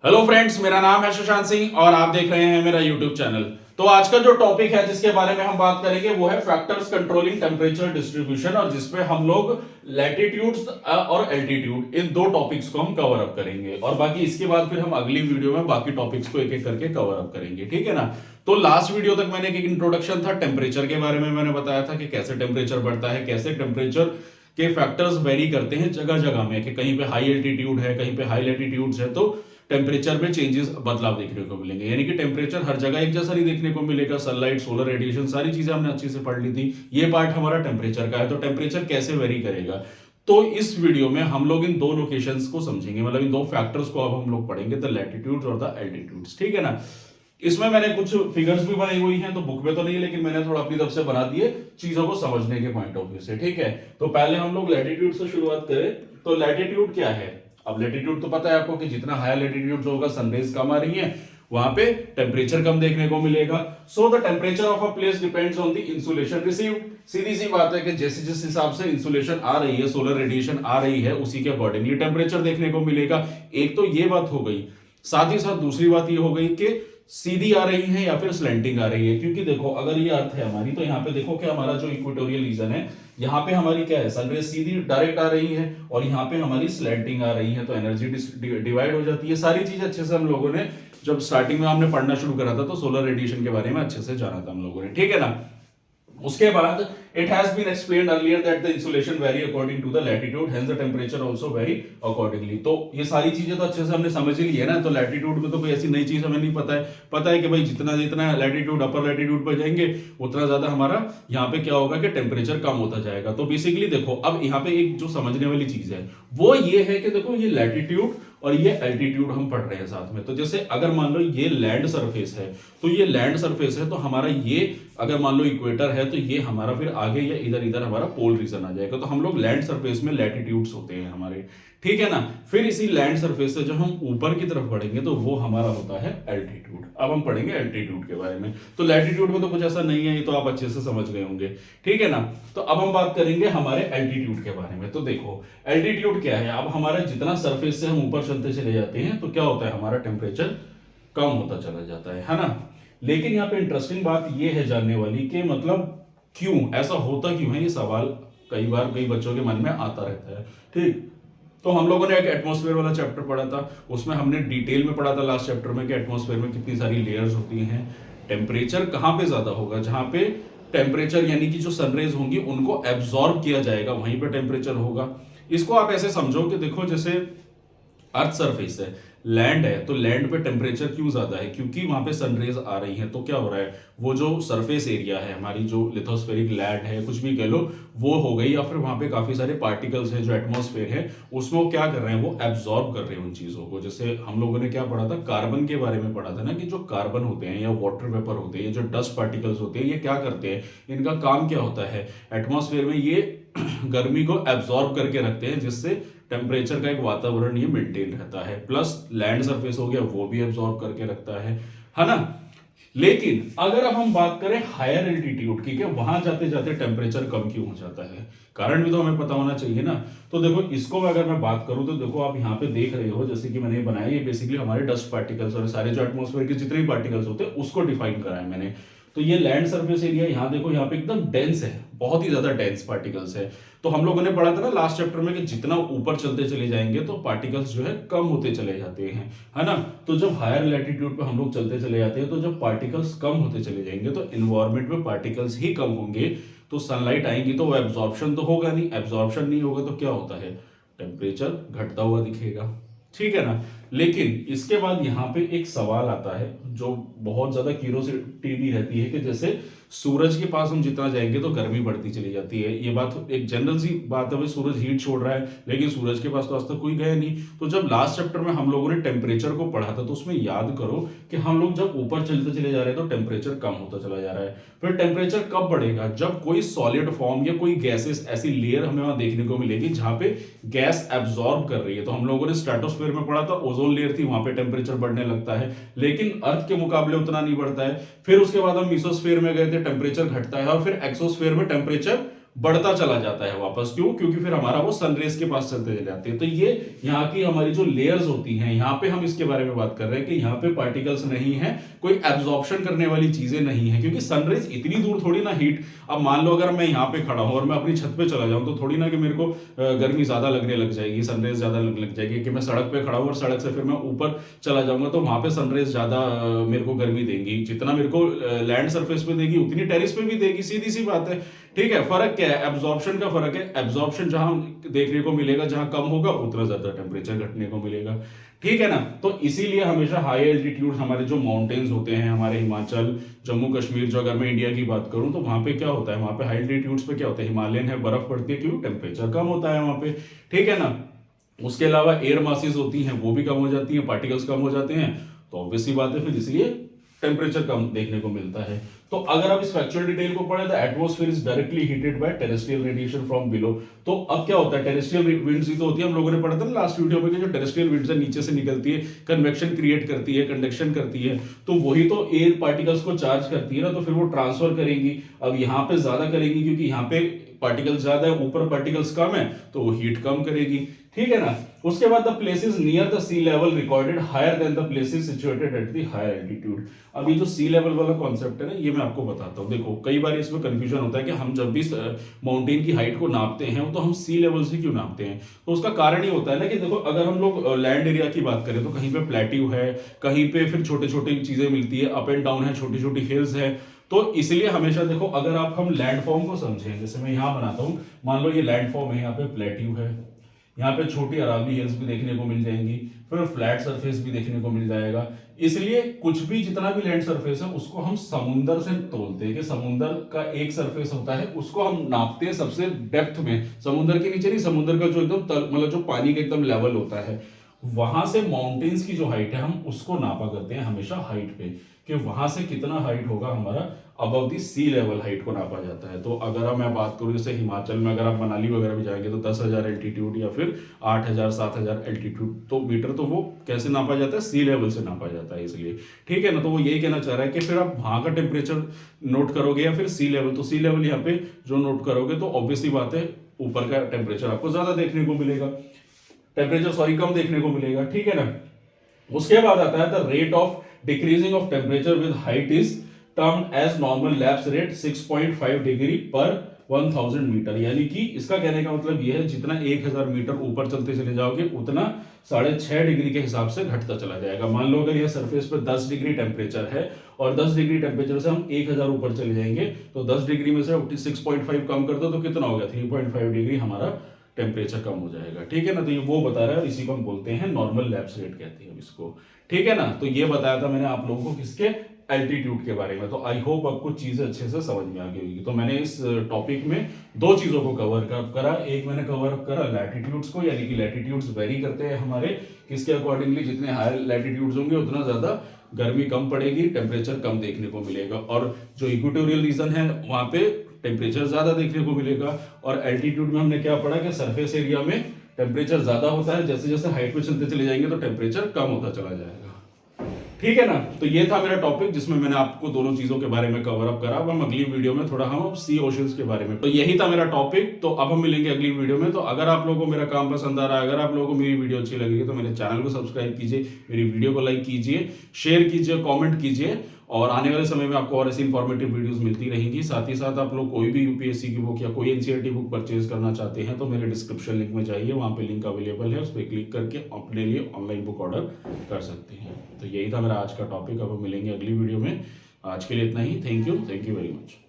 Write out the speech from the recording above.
Hello friends, मेरा नाम है सुशांत सिंह और आप देख रहे हैं मेरा यूट्यूब चैनल। तो आज का जो टॉपिक है जिसके बारे में हम बात करेंगे वो है फैक्टर्स कंट्रोलिंग टेम्परेचर डिस्ट्रीब्यूशन, और जिसमें हम लोग लैटिट्यूड्स और एल्टीट्यूड इन दो टॉपिक्स को हम कवर अप करेंगे, और बाकी इसके बाद फिर हम अगली वीडियो में बाकी टॉपिक्स को एक एक करके कवर अप करेंगे, ठीक है ना। तो लास्ट वीडियो तक मैंने एक इंट्रोडक्शन था टेम्परेचर के बारे में, मैंने बताया था कि कैसे टेम्परेचर बढ़ता है, कैसे टेम्परेचर के फैक्टर्स वेरी करते हैं जगह जगह में, कि कहीं पे हाई एल्टीट्यूड है, कहीं पे हाई लैटिट्यूड्स है, तो टेम्परेचर में चेंजेस बदलाव देखने को मिलेंगे। यानी कि टेम्परेचर हर जगह एक जैसा नहीं देखने को मिलेगा। सनलाइट, सोलर रेडिएशन, सारी चीजें हमने अच्छे से पढ़ ली थी। ये पार्ट हमारा टेम्परेचर का है। तो टेम्परेचर कैसे वेरी करेगा, तो इस वीडियो में हम लोग इन दो लोकेशंस को समझेंगे, मतलब इन दो फैक्टर्स को अब हम लोग पढ़ेंगे, द लैटिट्यूड्स और द एल्टीट्यूड्स, ठीक है ना। इसमें मैंने कुछ फिगर्स भी बनाई हुई हैं, तो बुक में तो नहीं है, लेकिन मैंने थोड़ा अपनी तरफ से बना दिए चीजों को समझने के पॉइंट ऑफ व्यू से, ठीक है। तो पहले हम लोग लैटिट्यूड से शुरुआत करें। तो लैटिट्यूड क्या है? अब लैटिट्यूड तो पता है आपको कि जितना हायर लैटिट्यूड होगा सनरेज कम आ रही है, वहां पे टेम्परेचर कम देखने को मिलेगा। So the temperature of a place depends on the insulation received. सीधी सी बात है कि जैसे जिस हिसाब से इंसुलेशन आ रही है, सोलर रेडिएशन आ रही है, उसी के अकॉर्डिंगली टेम्परेचर देखने को मिलेगा। एक तो ये बात हो गई, साथ ही साथ दूसरी बात ये हो गई कि सीधी आ रही है या फिर स्लैंटिंग आ रही है। क्योंकि देखो, अगर ये अर्थ है हमारी, तो यहाँ पे देखो कि हमारा जो इक्वेटोरियल रीजन है, यहाँ पे हमारी क्या है, सनरेज सीधी डायरेक्ट आ रही है, और यहाँ पे हमारी स्लैंटिंग आ रही है, तो एनर्जी डिवाइड हो जाती है। सारी चीज अच्छे से हम लोगों ने जब स्टार्टिंग में हमने पढ़ना शुरू करा था, तो सोलर रेडिएशन के बारे में अच्छे से जाना था हम लोगों ने, ठीक है ना। उसके बाद it has been explained earlier that the insulation vary according to the latitude, hence the temperature also vary accordingly। तो ये सारी चीजें तो अच्छे से हमने समझ ही ली है ना। तो लैटिट्यूड में तो कोई ऐसी नई चीज हमें नहीं पता है। पता है कि भाई जितना जितना लैटिट्यूड अपर लैटिट्यूड पर जाएंगे उतना ज्यादा हमारा यहाँ पे क्या होगा कि टेम्परेचर कम होता जाएगा। तो बेसिकली देखो, अब यहाँ पे एक जो समझने वाली चीज है वो ये है कि देखो, ये लैटिट्यूड और ये एल्टीट्यूड हम पढ़ रहे हैं साथ में। तो जैसे अगर मान लो ये लैंड सरफेस है, तो ये लैंड सरफेस है, तो हमारा ये अगर मान लो इक्वेटर है, तो ये हमारा फिर आगे या इधर इधर हमारा पोल रीजन आ जाएगा। तो हम लोग लैंड सरफेस में लैटिट्यूड्स होते हैं हमारे, ठीक है ना। फिर इसी लैंड सरफेस से जब हम ऊपर की तरफ बढ़ेंगे तो वो हमारा होता है एल्टीट्यूड। अब हम पढ़ेंगे एल्टीट्यूड के बारे में। तो लैटिट्यूड में तो कुछ ऐसा नहीं है, ये तो आप अच्छे से समझ गए होंगे, ठीक है ना। तो अब हम बात करेंगे हमारे एल्टीट्यूड के बारे में। तो देखो, एल्टीट्यूड क्या है। अब हमारा जितना सरफेस से हम ऊपर चलते चले जाते हैं, तो क्या होता है, हमारा टेम्परेचर कम होता चला जाता है ना। लेकिन यहाँ पे इंटरेस्टिंग बात ये है जानने वाली कि मतलब क्यों ऐसा होता, क्यों है, ये सवाल कई बार कई बच्चों के मन में आता रहता है, ठीक। तो हम लोगों ने एक एटमॉस्फेयर वाला चैप्टर पढ़ा था, उसमें हमने डिटेल में पढ़ा था लास्ट चैप्टर में कि एटमॉस्फेयर में कितनी सारी लेयर्स होती हैं। टेम्परेचर कहाँ पे ज्यादा होगा, जहां पे टेम्परेचर यानी कि जो सनरेज होंगी उनको एब्जॉर्ब किया जाएगा, वहीं पे टेम्परेचर होगा। इसको आप ऐसे समझो कि देखो, जैसे अर्थ सरफेस है, लैंड है, तो लैंड पे टेम्परेचर क्यों ज्यादा है, क्योंकि वहां पे सनरेज आ रही है। तो क्या हो रहा है, वो जो सरफेस एरिया है हमारी, जो लिथोस्फेरिक लैंड है, कुछ भी कह लो, वो हो गई, या फिर वहां पे काफी सारे पार्टिकल्स हैं जो एटमॉस्फेयर है, उसमें वो क्या कर रहे हैं, वो एब्जॉर्ब कर रहे हैं उन चीजों को। जैसे हम लोगों ने क्या पढ़ा था, कार्बन के बारे में पढ़ा था ना, कि जो कार्बन होते हैं या वाटर वेपर होते हैं, जो डस्ट पार्टिकल्स होते हैं, ये क्या करते हैं, इनका काम क्या होता है, एटमॉस्फेयर में ये गर्मी को एब्जॉर्ब करके रखते हैं, जिससे टेम्परेचर का एक वातावरण ये मेंटेन रहता है। प्लस लैंड सरफेस हो गया, वो भी एब्जॉर्ब करके रखता है ना। लेकिन अगर अब हम बात करें हायर एल्टीट्यूड की, कि वहां जाते जाते टेम्परेचर कम क्यों हो जाता है, कारण भी तो हमें पता होना चाहिए ना। तो देखो, इसको अगर मैं बात करूं, तो देखो आप यहाँ पे देख रहे हो, जैसे कि मैंने बनाया, ये बेसिकली हमारे डस्ट पार्टिकल्स और सारे जो एटमॉस्फेयर के जितने भी पार्टिकल्स होते हैं उसको डिफाइन करा है मैंने। तो ये लैंड सरफेस एरिया, यहाँ देखो, यहाँ पे एकदम डेंस है, बहुत ही ज्यादा डेंस पार्टिकल्स है। तो हम लोगों ने पढ़ा था ना लास्ट चैप्टर में कि जितना ऊपर चलते चले जाएंगे तो पार्टिकल्स जो है कम होते चले जाते हैं, है ना। तो जब हायर लैटिट्यूड पे हम लोग चलते चले जाते हैं, तो जब पार्टिकल्स कम होते चले जाएंगे, तो इन्वायरमेंट में पार्टिकल्स ही कम होंगे, तो सनलाइट आएंगी तो वो एब्जॉर्प्शन तो होगा नहीं, एब्जॉर्प्शन नहीं होगा तो क्या होता है, टेम्परेचर घटता हुआ दिखेगा, ठीक है ना। लेकिन इसके बाद यहाँ पे एक सवाल आता है जो बहुत ज्यादा क्यूरियोसिटी भी रहती है, कि जैसे सूरज के पास हम जितना जाएंगे तो गर्मी बढ़ती चली जाती है। ये बात एक जनरल सी बात है, भाई सूरज हीट छोड़ रहा है, लेकिन सूरज के पास तो आज तक कोई गया नहीं। तो जब लास्ट चैप्टर में हम लोगों ने टेम्परेचर को पढ़ा था, तो उसमें याद करो कि हम लोग जब ऊपर चलते चले जा रहे हैं तो टेम्परेचर कम होता चला जा रहा है। फिर टेम्परेचर कब बढ़ेगा, जब कोई सॉलिड फॉर्म या कोई गैसेस ऐसी लेयर हमें वहां देखने को मिलेगी जहां पे गैस एब्जॉर्ब कर रही है। तो हम लोगों ने स्ट्रेटोस्फेयर में पढ़ा था, ओजोन लेयर थी, वहां पे टेम्परेचर बढ़ने लगता है, लेकिन अर्थ के मुकाबले उतना नहीं बढ़ता है। फिर उसके बाद हम मीसोस्फेयर में गए थे, टेम्परेचर घटता है, और फिर एक्सोस्फेयर में टेम्परेचर बढ़ता चला जाता है वापस। क्यों? क्योंकि फिर हमारा वो सनरेज के पास चलते चले जाते हैं। तो ये यहाँ की हमारी जो लेयर्स होती हैं, यहाँ पे हम इसके बारे में बात कर रहे हैं कि यहाँ पे पार्टिकल्स नहीं है, कोई एब्जॉर्प्शन करने वाली चीजें नहीं है, क्योंकि सनरेज इतनी दूर थोड़ी ना हीट। अब मान लो अगर मैं यहाँ पे खड़ा हूँ और मैं अपनी छत पे चला जाऊँ तो थोड़ी ना कि मेरे को गर्मी ज्यादा लगने लग जाएगी, सनरेज ज्यादा लगने लग जाएगी। कि मैं सड़क पे खड़ा हूँ और सड़क से फिर मैं ऊपर चला जाऊंगा तो वहां पे सनरेज ज्यादा मेरे को गर्मी देंगी, जितना मेरे को लैंड सरफेस पे देगी उतनी टेरिस पे भी देगी, सीधी सी बात है। ठीक है, फर्क क्या है? एब्जॉर्प्शन का फर्क है। एब्जॉर्प्शन जहां देखने को मिलेगा, जहां कम होगा उतना ज्यादा टेम्परेचर घटने को मिलेगा। ठीक है ना? तो इसीलिए हमेशा हाई एल्टीट्यूड, हमारे जो माउंटेन्स होते हैं, हमारे हिमाचल, जम्मू कश्मीर, जो अगर मैं इंडिया की बात करूं तो वहां पे क्या होता है, वहां पे हाई एल्टीट्यूड्स पे क्या होता है, हिमालयन है, बर्फ पड़ती है। क्यों? टेम्परेचर कम होता है वहां पे। ठीक है ना? उसके अलावा एयर मासेस होती हैं, वो भी कम हो जाती हैं, पार्टिकल्स कम हो जाते हैं, तो ऑब्वियस सी बात है फिर इसलिए टेम्परेचर कम देखने को मिलता है। तो अगर आप इस फैक्चुअल डिटेल को पढ़े, तो atmosphere is directly heated bye terrestrial radiation from below. तो अब क्या होता है, टेरेस्ट्रियल विंड्स ही तो होती है, हम लोगों ने पढ़ा था ना लास्ट वीडियो में कि जो टेरेस्ट्रियल विंड्स है नीचे से निकलती है, कन्वेक्शन क्रिएट करती है, कंडक्शन करती है, तो वही तो एयर पार्टिकल्स को चार्ज करती है ना, तो फिर वो ट्रांसफर करेंगी। अब यहाँ पे ज्यादा करेंगी क्योंकि यहाँ पे पार्टिकल्स ज्यादा है, ऊपर पार्टिकल्स कम है, तो वो हीट कम करेगी। ठीक है ना? उसके बाद the places near the sea level recorded higher than the places situated at the higher altitude. अब ये जो सी लेवल वाला कॉन्सेप्ट है ना, ये मैं आपको बताता हूँ। देखो कई बार इसमें कंफ्यूजन होता है कि हम जब भी माउंटेन की हाइट को नापते हैं तो हम सी लेवल से क्यों नापते हैं। तो उसका कारण ये होता है ना कि देखो अगर हम लोग लैंड एरिया की बात करें तो कहीं पे प्लेट्यू है, कहीं पे फिर छोटे छोटे चीजें मिलती है, अप एंड डाउन है, छोटी छोटी हिल्स है। तो इसलिए हमेशा देखो, अगर आप हम लैंडफॉर्म को समझें, जैसे मैं यहां बनाता हूं, मान लो ये लैंडफॉर्म है, यहाँ पे प्लेट्यू है, यहाँ पे छोटी अरावली हिल्स भी देखने को मिल जाएंगी, फिर फ्लैट सरफेस भी देखने को मिल जाएगा। इसलिए कुछ भी, जितना भी लैंड सरफेस है उसको हम समुंदर से तोलते हैं, कि समुंदर का एक सरफेस होता है उसको हम नापते हैं सबसे डेप्थ में, समुंदर के नीचे नहीं, समुंदर का जो एकदम मतलब जो पानी का एकदम लेवल होता है, वहां से माउंटेन्स की जो हाइट है हम उसको नापा करते हैं हमेशा हाइट पे, कि वहां से कितना हाइट होगा हमारा, above the sea level height को नापा जाता है। तो अगर मैं बात करूं जैसे हिमाचल में, अगर आप मनाली वगैरह भी जाएंगे तो 10,000 एल्टीट्यूड या फिर 8,000 7,000 एल्टीट्यूड तो मीटर, तो वो कैसे नापा जाता है, सी लेवल से नापा जाता है इसलिए। ठीक है ना? तो वो यही कहना चाह रहा है कि फिर आप वहां का टेम्परेचर नोट करोगे या फिर सी लेवल, तो सी लेवल यहाँ पे जो नोट करोगे तो ऑब्वियसली बात है ऊपर का टेम्परेचर आपको ज्यादा देखने को मिलेगा, कम देखने को मिलेगा। ठीक है ना? उसके बाद आता है the rate of decreasing of temperature with height is termed as normal lapse rate 6.5 degree per 1000 metre. यानी कि इसका कहने का मतलब यह है जितना 1000 मीटर ऊपर चलते चले जाओगे उतना 6.5 डिग्री के हिसाब से घटता चला जाएगा। मान लो अगर यह सरफेस पर 10 डिग्री टेम्परेचर है और 10 डिग्री टेम्परेचर से हम 1000 ऊपर चले जाएंगे, तो 10 डिग्री में से 6.5 कम कर दो तो कितना हो गया, 3.5 डिग्री हमारा टेम्परेचर कम हो जाएगा। ठीक है ना? तो ये वो बता रहा है, इसी को हम बोलते हैं नॉर्मल लैप्स रेट कहते हैं इसको। ठीक है ना? तो ये बताया था मैंने आप लोगों को किसके, एल्टीट्यूड के बारे में। तो आई होप आपको चीजें अच्छे से समझ में आ गई होगी। तो मैंने इस टॉपिक में दो चीजों को कवर करा। एक मैंने कवर करा लैटिट्यूड्स को, यानी कि लैटिट्यूड्स वेरी करते हैं हमारे किसके अकॉर्डिंगली, जितने हायर लैटिट्यूड्स होंगे उतना ज्यादा गर्मी कम पड़ेगी, टेम्परेचर कम देखने को मिलेगा। और जो इक्वेटोरियल रीजन है वहां पे टेम्परेचर ज्यादा देखने को मिलेगा। और एल्टीट्यूड में हमने क्या पढ़ा कि सरफेस एरिया में टेम्परेचर ज्यादा होता है, जैसे जैसे हाइट पे चलते चले जाएंगे तो टेम्परेचर कम होता चला जाएगा। ठीक है ना? तो ये था मेरा टॉपिक जिसमें मैंने आपको दोनों चीजों के बारे में कवर अप करा। अब हम अगली वीडियो में थोड़ा हम सी ओशंस के बारे में, तो यही था मेरा टॉपिक। तो अब हम मिलेंगे अगली वीडियो में। तो अगर आप लोगों को मेरा काम पसंद आ रहा है, अगर आप लोगों को मेरी वीडियो अच्छी लगी तो मेरे चैनल को सब्सक्राइब कीजिए, मेरी वीडियो को लाइक कीजिए, शेयर कीजिए, कॉमेंट कीजिए, और आने वाले समय में आपको और ऐसी इंफॉर्मेटिव वीडियोस मिलती रहेंगी। साथ ही साथ आप लोग कोई भी यूपीएससी की बुक या कोई एनसीईआरटी बुक परचेज करना चाहते हैं तो मेरे डिस्क्रिप्शन लिंक में जाइए, वहां पे लिंक अवेलेबल है, उस पर क्लिक करके अपने लिए ऑनलाइन बुक ऑर्डर कर सकते हैं। तो यही था मेरा आज का टॉपिक। अब हम मिलेंगे अगली वीडियो में। आज के लिए इतना ही। Thank you very much.